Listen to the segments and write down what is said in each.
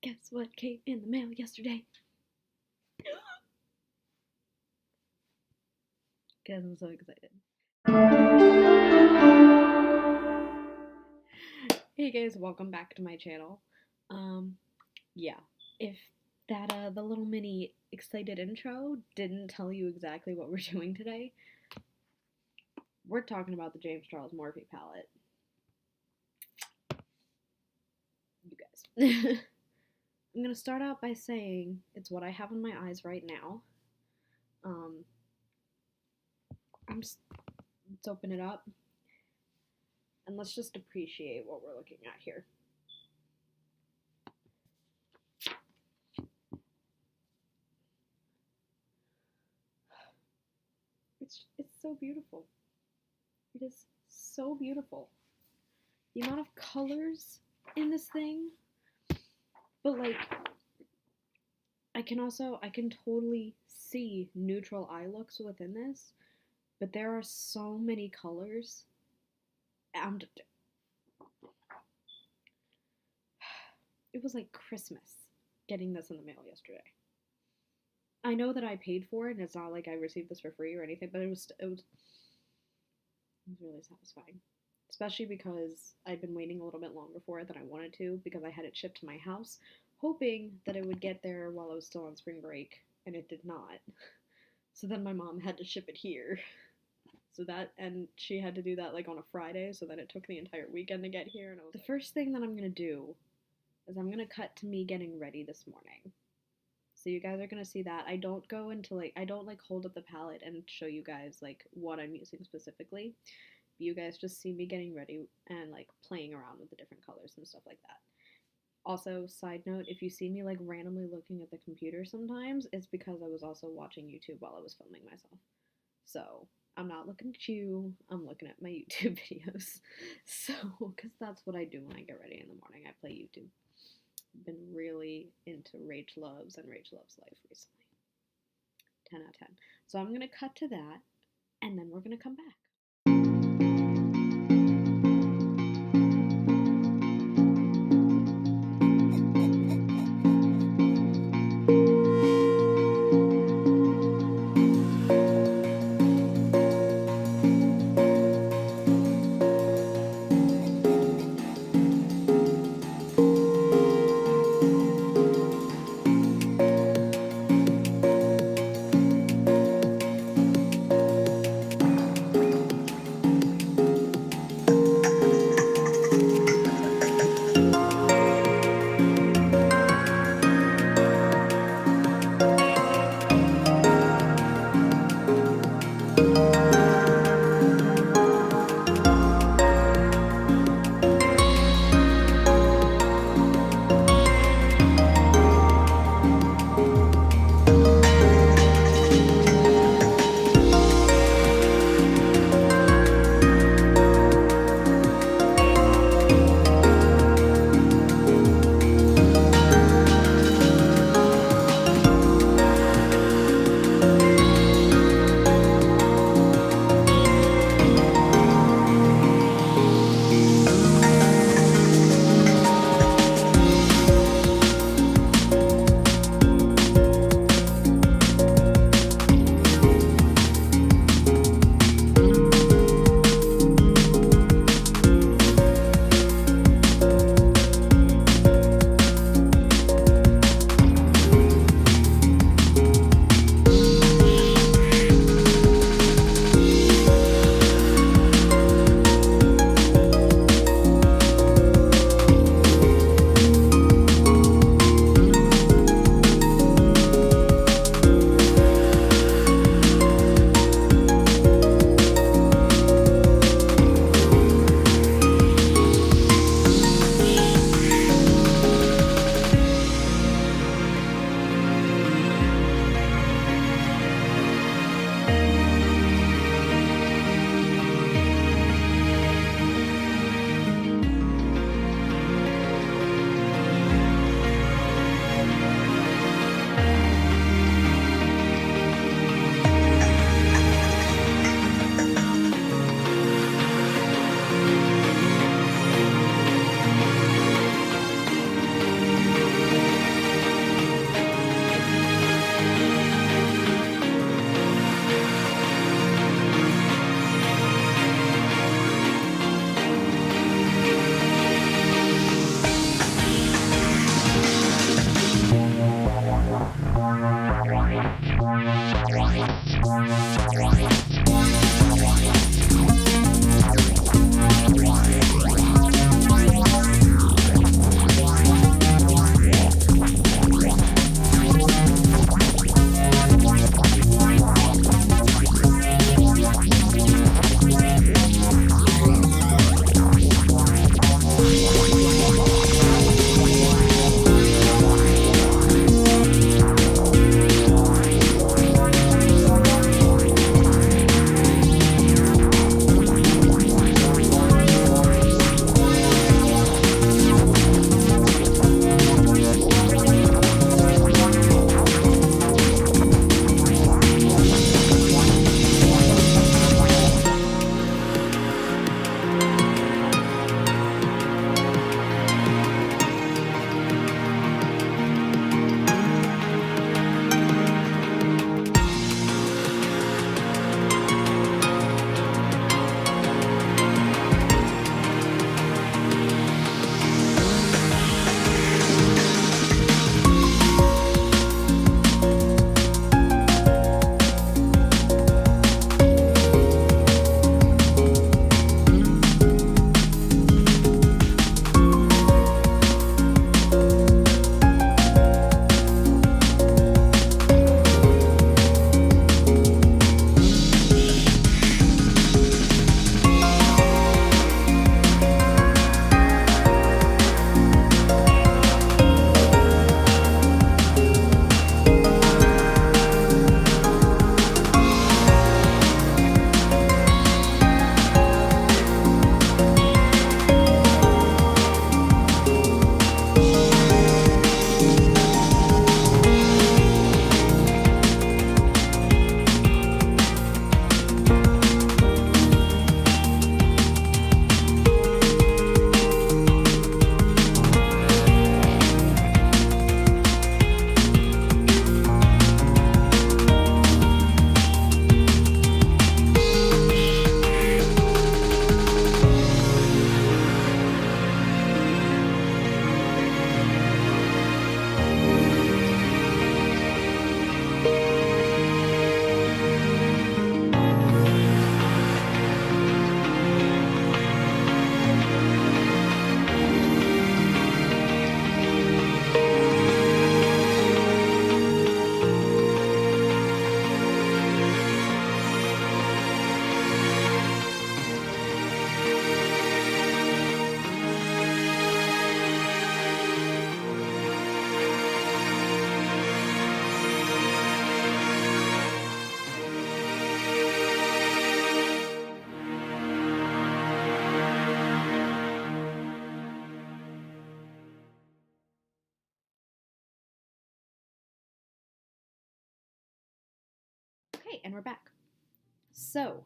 Guess what came in the mail yesterday? Guys, I'm so excited. Hey guys, welcome back to my channel. Yeah, if that the little mini excited intro didn't tell you exactly what we're doing today, we're talking about the James Charles Morphe palette. You guys. I'm gonna start out by saying it's what I have in my eyes right now. Let's open it up and let's just appreciate what we're looking at here. It's so beautiful. It is so beautiful. The amount of colors in this thing, but like I can totally see neutral eye looks within this, but there are so many colors. And it was like Christmas getting this in the mail yesterday. I know that I paid for it, and it's not like I received this for free or anything, but it was really satisfying. Especially because I've been waiting a little bit longer for it than I wanted to, because I had it shipped to my house, hoping that it would get there while I was still on spring break, and it did not. So then my mom had to ship it here. And she had to do that like on a Friday, so then it took the entire weekend to get here. And the first thing that I'm gonna do is I'm gonna cut to me getting ready this morning. So you guys are gonna see that. I don't hold up the palette and show you guys like what I'm using specifically. You guys just see me getting ready and like playing around with the different colors and stuff like that. Also, side note, if you see me like randomly looking at the computer sometimes, it's because I was also watching YouTube while I was filming myself. So I'm not looking at you, I'm looking at my YouTube videos. So, because that's what I do when I get ready in the morning, I play YouTube. Been really into Rach Loves and Rach Loves Life recently. 10 out of 10. So I'm going to cut to that, and then we're going to come back. and we're back. So,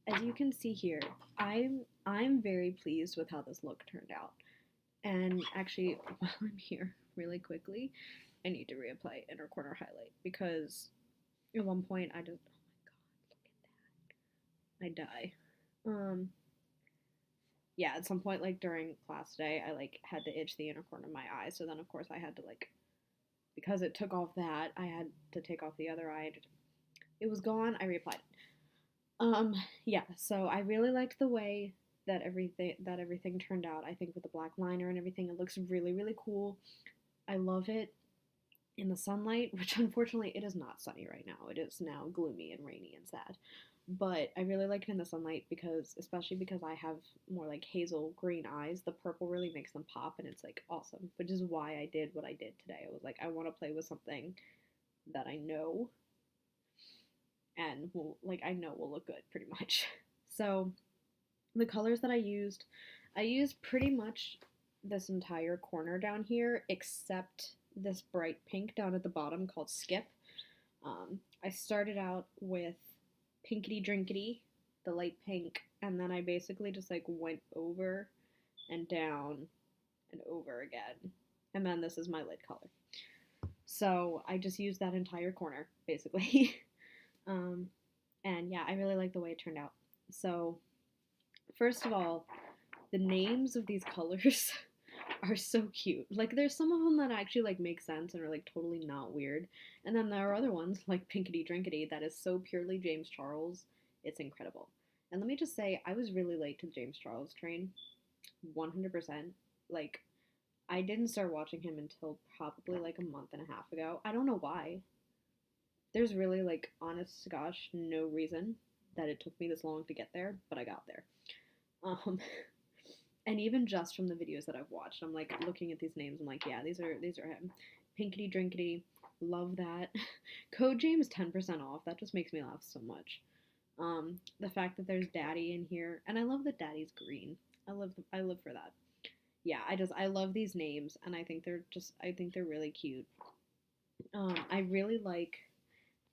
as you can see here, I'm very pleased with how this look turned out. And actually, while I'm here, really quickly, I need to reapply inner corner highlight because at one point I just, oh my god, look at that. I die. Yeah, at some point, like during class today, I like had to itch the inner corner of my eye. So then, of course, I had to like, because it took off that, I had to take off the other eye. It was gone. I reapplied it. Yeah. So I really liked the way that everything turned out. I think with the black liner and everything, it looks really really cool. I love it in the sunlight, which unfortunately it is not sunny right now. It is now gloomy and rainy and sad. But I really like it in the sunlight because, especially because I have more like hazel green eyes, the purple really makes them pop and it's like awesome, which is why I did what I did today. I was like, I want to play with something that I know and will, like, I know will look good pretty much. So the colors that I used pretty much this entire corner down here except this bright pink down at the bottom called Skip. I started out with Pinkity Drinkity, the light pink, and then I basically just like went over and down and over again. And then this is my lid color. So I just used that entire corner, basically. And yeah, I really like the way it turned out. So, first of all, the names of these colors are so cute. Like, there's some of them that actually like make sense and are like totally not weird, and then there are other ones like Pinkity Drinkity that is so purely James Charles. It's incredible. And let me just say, I was really late to the James Charles train, 100%. Like, I didn't start watching him until probably like a month and a half ago. I don't know why. There's really like, honest to gosh, no reason that it took me this long to get there, but I got there. Um, and even just from the videos that I've watched, I'm like looking at these names. I'm like, yeah, these are him. Pinkity Drinkity, love that. Code James 10% off. That just makes me laugh so much. The fact that there's Daddy in here, and I love that Daddy's green. I live for that. Yeah, I love these names, and I think they're really cute. I really like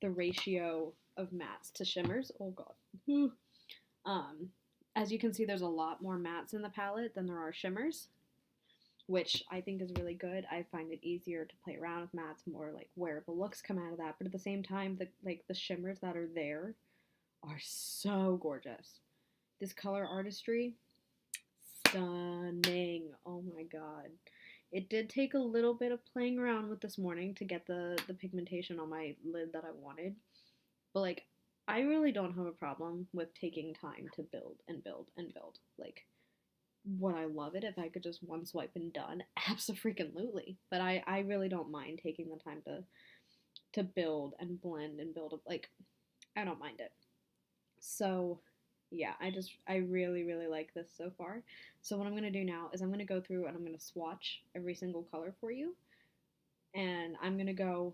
the ratio of mattes to shimmers. Oh god. As you can see, there's a lot more mattes in the palette than there are shimmers, which I think is really good. I find it easier to play around with mattes, more like wearable looks come out of that. But at the same time, the shimmers that are there are so gorgeous. This color artistry, stunning. Oh my god. It did take a little bit of playing around with this morning to get the pigmentation on my lid that I wanted. But like, I really don't have a problem with taking time to build and build and build. Like, would I love it if I could just one swipe and done? Absolutely. But I really don't mind taking the time to build and blend and build. Like, I don't mind it. So yeah, I really really like this so far. So what I'm gonna do now is I'm gonna go through and I'm gonna swatch every single color for you, and I'm gonna go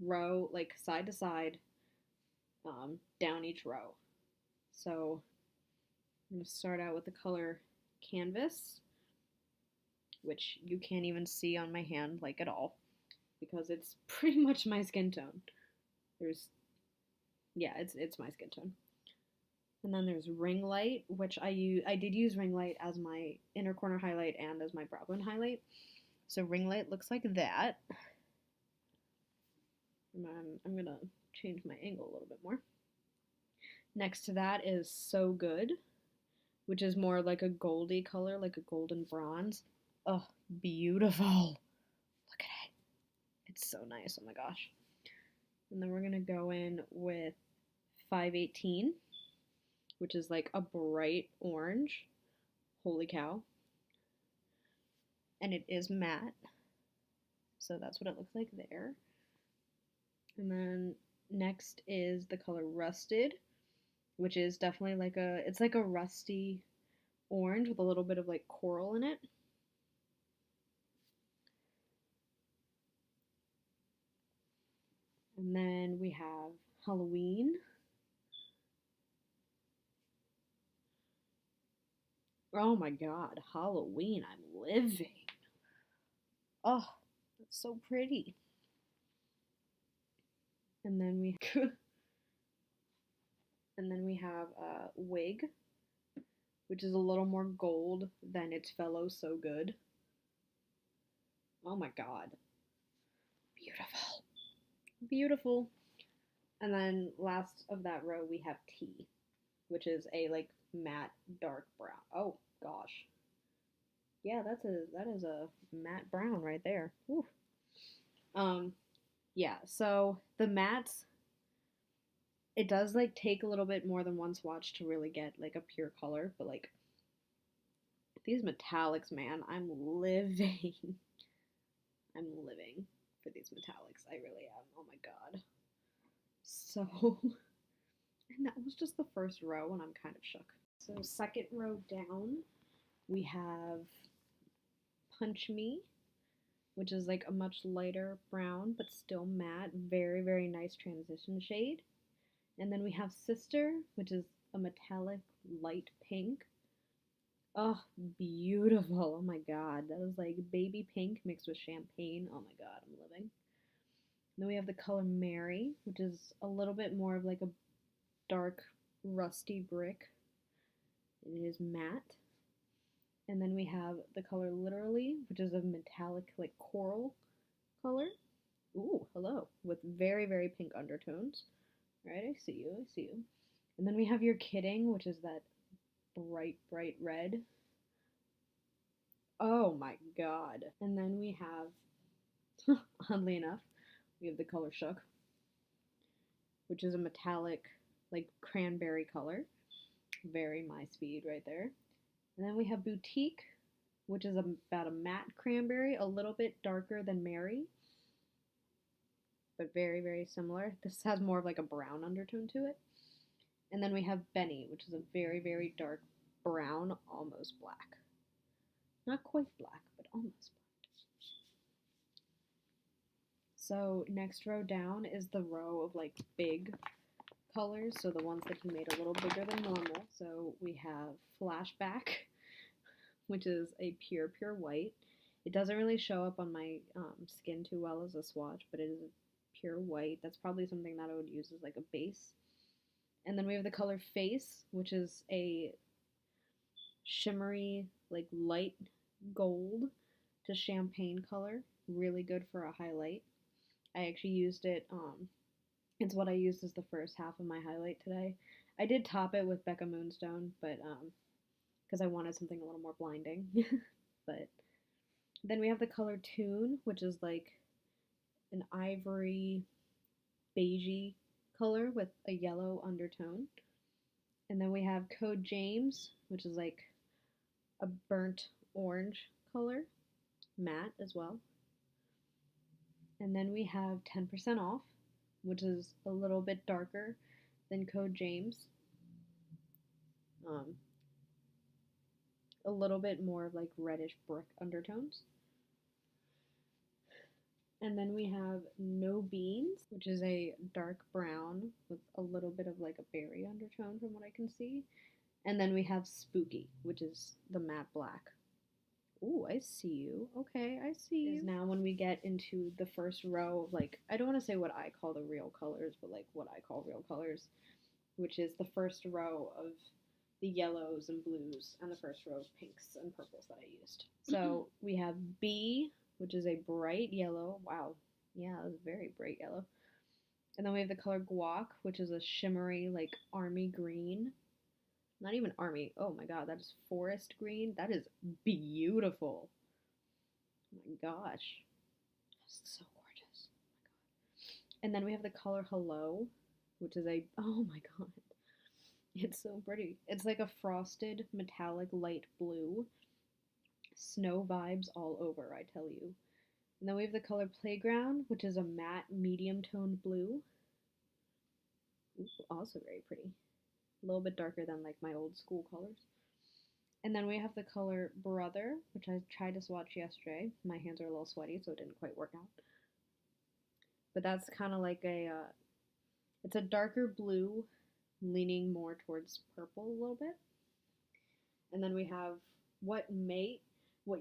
row, like side to side, down each row. So I'm going to start out with the color Canvas, which you can't even see on my hand like at all because it's pretty much my skin tone. Yeah, it's my skin tone. And then there's Ring Light, which I did use Ring Light as my inner corner highlight and as my brow bone highlight. So Ring Light looks like that. And I'm going to change my angle a little bit more. Next to that is So Good, which is more like a goldy color, like a golden bronze. Oh, beautiful. Look at it. It's so nice. Oh my gosh. And then we're going to go in with 518, which is like a bright orange. Holy cow. And it is matte. So that's what it looks like there. And then next is the color Rusted, which is definitely like it's like a rusty orange with a little bit of like coral in it. And then we have Halloween. Oh my god, Halloween, I'm living. Oh, that's so pretty. And then we And then we have Wig, which is a little more gold than its fellow So Good. Oh my god. Beautiful. Beautiful. And then last of that row we have Tea, which is a like matte dark brown. Oh gosh. Yeah, that is a matte brown right there. Whew. Yeah, so the mattes, it does like take a little bit more than one swatch to really get like a pure color, but like these metallics, man, I'm living. I'm living for these metallics. I really am. Oh my god. So, and that was just the first row, and I'm kind of shook. So, second row down, we have Punch Me, which is like a much lighter brown, but still matte. Very, very nice transition shade. And then we have Sister, which is a metallic light pink. Oh, beautiful. Oh my god. That is like baby pink mixed with champagne. Oh my god, I'm living. Then we have the color Mary, which is a little bit more of like a dark rusty brick. It is matte. And then we have the color Literally, which is a metallic like coral color. Ooh, hello. With very, very pink undertones. Alright, I see you, I see you. And then we have You're Kidding, which is that bright, bright red. Oh my god. And then we have, oddly enough, we have the color Shook, which is a metallic, like cranberry color. Very my speed right there. And then we have Boutique, which is about a matte cranberry, a little bit darker than Mary, but very, very similar. This has more of like a brown undertone to it. And then we have Benny, which is a very, very dark brown, almost black. Not quite black, but almost black. So next row down is the row of like big colors, so the ones that he made a little bigger than normal. So we have Flashback, which is a pure, pure white. It doesn't really show up on my skin too well as a swatch, but it is a pure white. That's probably something that I would use as like a base. And then we have the color Face, which is a shimmery, like light gold to champagne color. Really good for a highlight. I actually used it, it's what I used as the first half of my highlight today. I did top it with Becca Moonstone, but because I wanted something a little more blinding. But then we have the color Tune, which is like an ivory beigey color with a yellow undertone. And then we have Code James, which is like a burnt orange color, matte as well. And then we have 10% off, which is a little bit darker than Code James. A little bit more of like reddish brick undertones. And then we have No Beans, which is a dark brown with a little bit of like a berry undertone from what I can see. And then we have Spooky, which is the matte black. Ooh, I see you. Okay, I see you. Is now when we get into the first row of like, I don't want to say what I call the real colors, but like what I call real colors, which is the first row of the yellows and blues and the first row of pinks and purples that I used. So we have B, which is a bright yellow. Wow. Yeah, it was very bright yellow. And then we have the color Guac, which is a shimmery, like, army green. Not even army. Oh my god, that is forest green. That is beautiful. Oh my gosh. That's so gorgeous. Oh my god. And then we have the color Hello, which is a, oh my god. It's so pretty. It's like a frosted metallic light blue. Snow vibes all over, I tell you. And then we have the color Playground, which is a matte medium toned blue. Ooh, also very pretty. A little bit darker than like my old school colors. And then we have the color Brother, which I tried to swatch yesterday. My hands are a little sweaty, so it didn't quite work out. But that's kind of like a, it's a darker blue, leaning more towards purple a little bit. And then we have what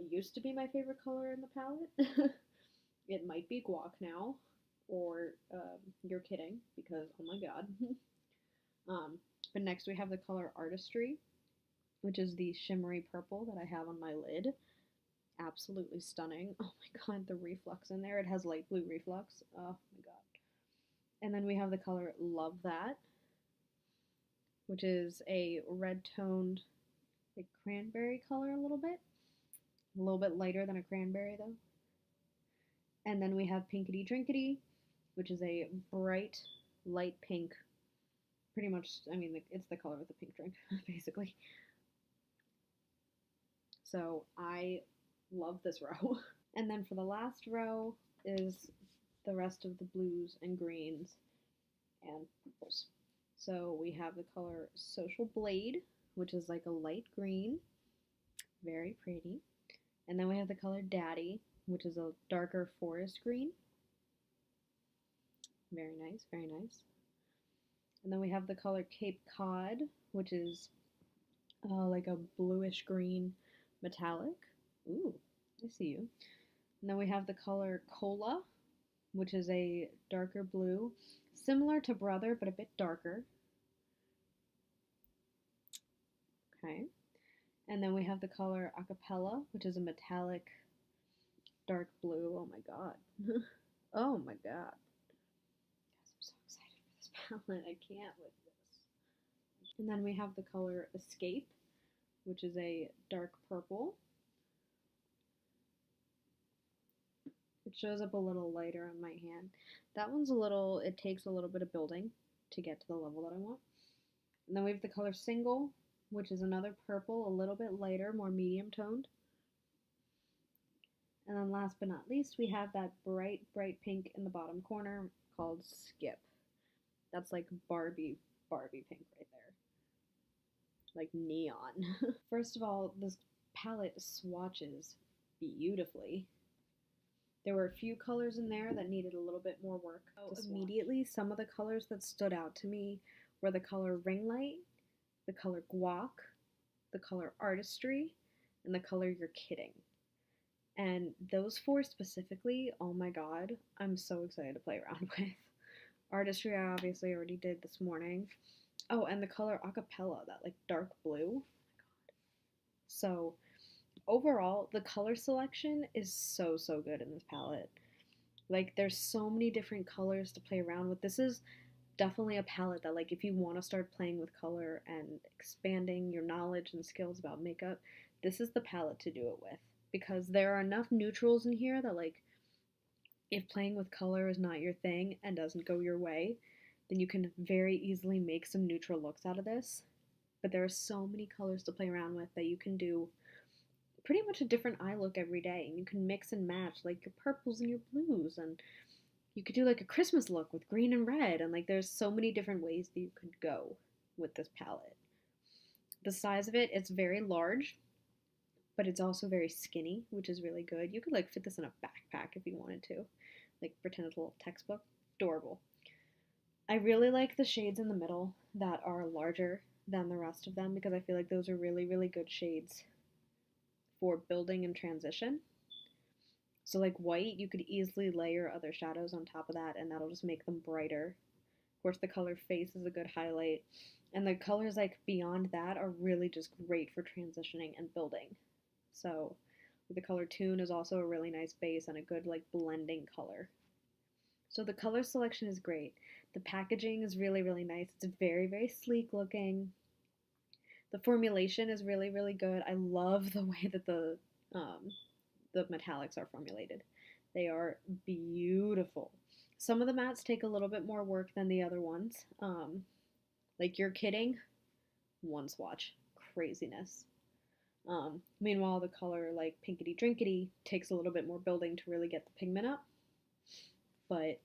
used to be my favorite color in the palette. It might be Guac now, or You're Kidding, because oh my god. But next we have the color Artistry, which is the shimmery purple that I have on my lid. Absolutely stunning. Oh my god, the reflux in there. It has light blue reflux. Oh my god. And then we have the color Love That, which is a red toned, like cranberry color a little bit lighter than a cranberry though. And then we have Pinkity Drinkity, which is a bright light pink. Pretty much, I mean, it's the color of the pink drink, basically. So I love this row. And then for the last row is the rest of the blues and greens and purples. So we have the color Social Blade, which is like a light green, very pretty. And then we have the color Daddy, which is a darker forest green. Very nice, very nice. And then we have the color Cape Cod, which is like a bluish green metallic. Ooh, I see you. And then we have the color Cola, which is a darker blue, similar to Brother, but a bit darker. Okay. And then we have the color Acapella, which is a metallic dark blue. Oh my god. Oh my god. Guys, I'm so excited for this palette. I can't with this. And then we have the color Escape, which is a dark purple. It shows up a little lighter on my hand. That one's it takes a little bit of building to get to the level that I want. And then we have the color Single, which is another purple, a little bit lighter, more medium toned. And then last but not least, we have that bright, bright pink in the bottom corner called Skip. That's like Barbie pink right there. Like neon. First of all, this palette swatches beautifully. There were a few colors in there that needed a little bit more work. Immediately, some of the colors that stood out to me were the color Ring Light, the color Guac, the color Artistry, and the color You're Kidding. And those four specifically, oh my god, I'm so excited to play around with. Artistry I obviously already did this morning. Oh, and the color Acapella, that like dark blue. Oh my god. So overall, the color selection is so good in this palette. Like there's so many different colors to play around with. This is definitely a palette that like if you want to start playing with color and expanding your knowledge and skills about makeup, this is the palette to do it with. Because there are enough neutrals in here that like if playing with color is not your thing and doesn't go your way, then you can very easily make some neutral looks out of this. But there are so many colors to play around with that you can do pretty much a different eye look every day. And you can mix and match like your purples and your blues, and you could do like a Christmas look with green and red, and like there's so many different ways that you could go with this palette. The size of it, it's very large, but it's also very skinny, which is really good. You could like fit this in a backpack if you wanted to, like pretend it's a little textbook. Adorable. I really like the shades in the middle that are larger than the rest of them because I feel like those are really good shades for building and transition. So like white, you could easily layer other shadows on top of that and that'll just make them brighter. Of course, the color Face is a good highlight. And the colors like beyond that are really just great for transitioning and building. So the color Tune is also a really nice base and a good like blending color. So the color selection is great. The packaging is really nice. It's very sleek looking. The formulation is really good. I love the way that the metallics are formulated. They are beautiful. Some of the mattes take a little bit more work than the other ones. Like You're Kidding, one swatch, craziness. Meanwhile, the color like Pinkity Drinkity takes a little bit more building to really get the pigment up. But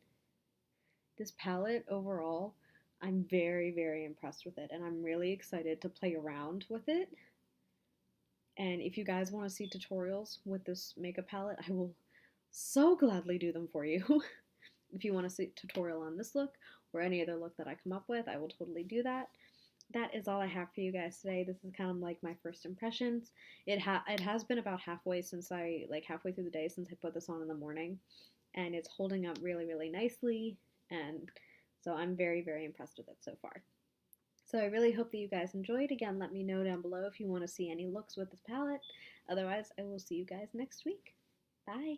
this palette overall, I'm very impressed with it, and I'm really excited to play around with it. And if you guys want to see tutorials with this makeup palette, I will so gladly do them for you. If you want to see a tutorial on this look or any other look that I come up with, I will totally do that. That is all I have for you guys today. This is kind of like my first impressions. It has been about halfway through the day since I put this on in the morning, and it's holding up really nicely, and so I'm very impressed with it so far. So I really hope that you guys enjoyed. Again, let me know down below if you want to see any looks with this palette. Otherwise, I will see you guys next week. Bye!